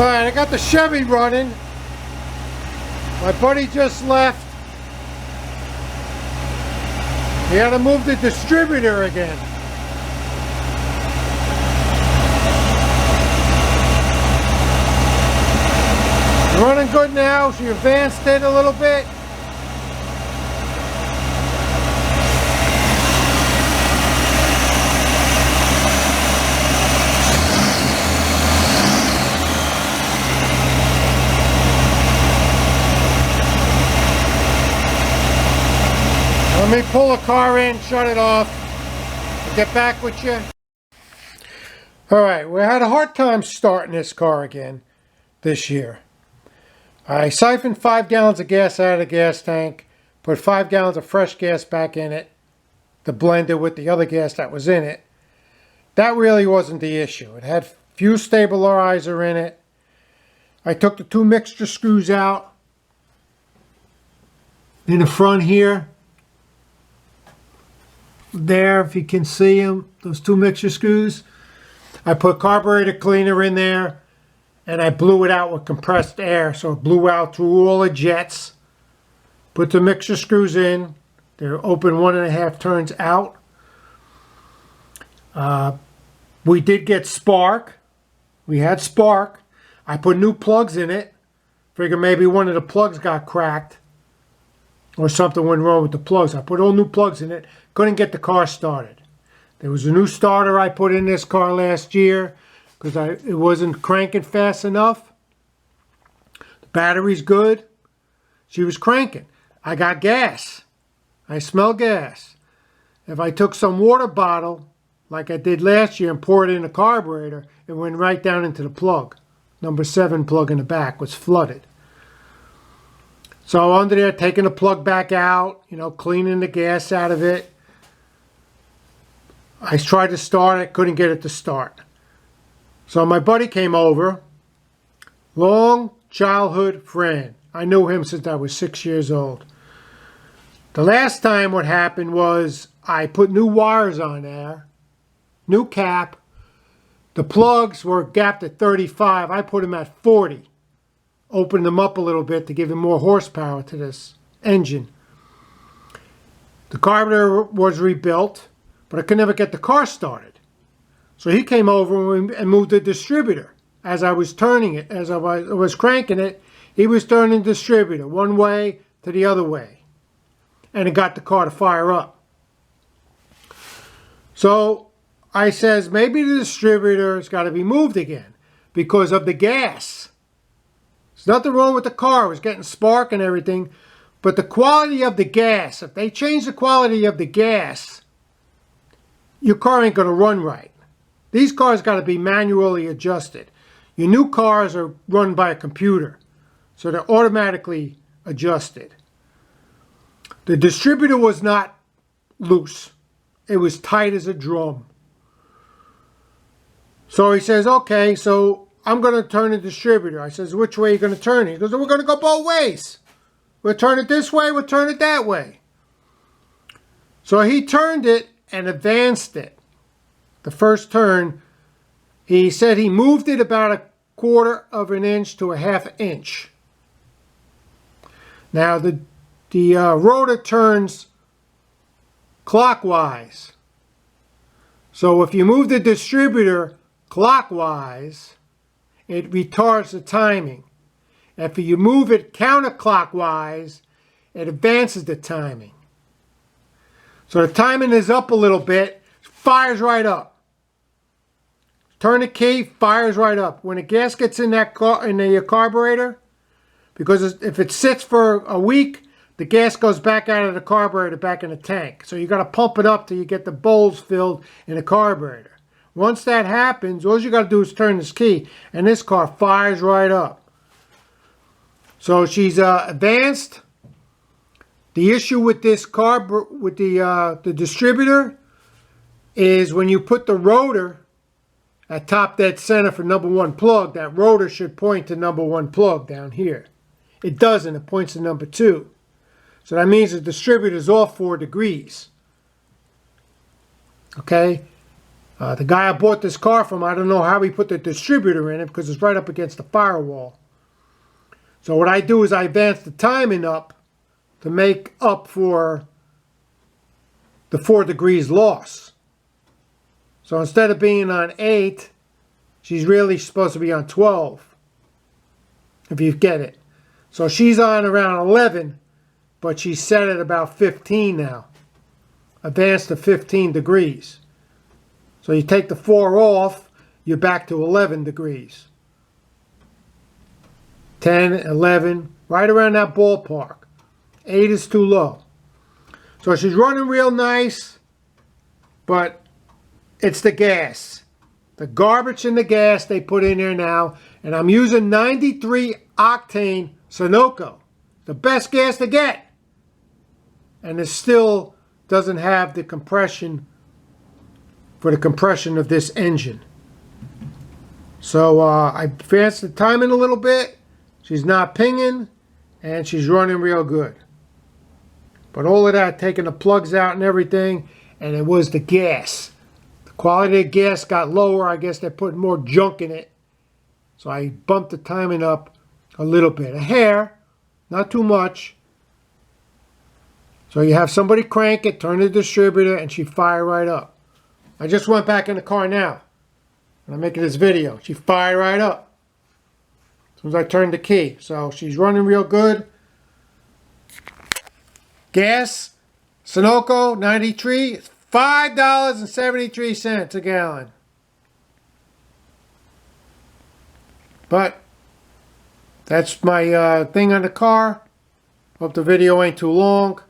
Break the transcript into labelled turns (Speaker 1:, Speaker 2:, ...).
Speaker 1: Alright, I got the Chevy running. My buddy just left. He had to move the distributor again. Running good now. She advanced it a little bit. Let me pull the car in, shut it off, and get back with you. Alright, we had a hard time starting this car again this year. I siphoned 5 gallons of gas out of the gas tank, put 5 gallons of fresh gas back in it to blend it with the other gas that was in it. That really wasn't the issue. It had fuel stabilizer in it. I took the 2 mixture screws out in the front here. There, if you can see them, those 2 mixture screws. I put carburetor cleaner in there and I blew it out with compressed air, so it blew out through all the jets. Put the mixture screws in. They're open 1.5 turns out. We did get spark. We had spark. I put new plugs in it. Figure maybe one of the plugs got cracked or something went wrong with the plugs. I put all new plugs in it. Couldn't get the car started. There was a new starter I put in this car last year because it wasn't cranking fast enough. The battery's good. She was cranking. I got gas. I smell gas. If I took some water bottle, like I did last year, and poured it in the carburetor, it went right down into the plug. Number 7 plug in the back was flooded. So under there, taking the plug back out, cleaning the gas out of it. I tried to start it, couldn't get it to start. So my buddy came over, long childhood friend. I knew him since I was 6 years old. The last time what happened was I put new wires on there, new cap. The plugs were gapped at 35. I put them at 40. Opened them up a little bit to give him more horsepower to this engine. The carburetor was rebuilt, but I could never get the car started. So he came over and moved the distributor. As I was turning it, as I was cranking it, he was turning the distributor one way to the other way. And it got the car to fire up. So I says, maybe the distributor's got to be moved again because of the gas. There's nothing wrong with the car. It was getting spark and everything. But the quality of the gas, if they change the quality of the gas, your car ain't going to run right. These cars got to be manually adjusted. Your new cars are run by a computer, so they're automatically adjusted. The distributor was not loose. It was tight as a drum. So he says, okay, so I'm going to turn the distributor. I says, which way are you going to turn it? He goes, we're going to go both ways. We'll turn it this way, we'll turn it that way. So he turned it and advanced it. The first turn, he said he moved it about 1/4 of an inch to 1/2 inch. Now the rotor turns clockwise. So if you move the distributor clockwise, it retards the timing. If you move it counterclockwise, it advances the timing. So the timing is up a little bit, fires right up. Turn the key, fires right up. When the gas gets in the carburetor, because if it sits for a week, the gas goes back out of the carburetor, back in the tank. So you got to pump it up till you get the bowls filled in the carburetor. Once that happens, all you got to do is turn this key, and this car fires right up. So she's advanced. The issue with this car, with the distributor, is when you put the rotor at top dead center for number 1 plug, that rotor should point to number 1 plug down here. It doesn't. It points to number 2. So that means the distributor is off 4 degrees. Okay? The guy I bought this car from, I don't know how he put the distributor in it because it's right up against the firewall. So what I do is I advance the timing up to make up for the 4 degrees loss. So instead of being on 8, she's really supposed to be on 12, if you get it. So she's on around 11, but she's set at about 15 now. Advanced to 15 degrees. So you take the 4 off, you're back to 11 degrees. 10, 11, right around that ballpark. 8 is too low. So she's running real nice, but it's the gas. The garbage in the gas they put in there now. And I'm using 93 octane Sunoco. The best gas to get. And it still doesn't have the compression for the compression of this engine. So I advanced the timing a little bit. She's not pinging, and she's running real good. But all of that, taking the plugs out and everything, and it was the gas. The quality of the gas got lower. I guess they're putting more junk in it. So I bumped the timing up a little bit. A hair, not too much. So you have somebody crank it, turn the distributor, and she fire right up. I just went back in the car now. And I'm making this video. She fired right up as soon as I turned the key. So she's running real good. Gas, Sunoco 93, $5.73 a gallon. But that's my thing on the car. Hope the video ain't too long.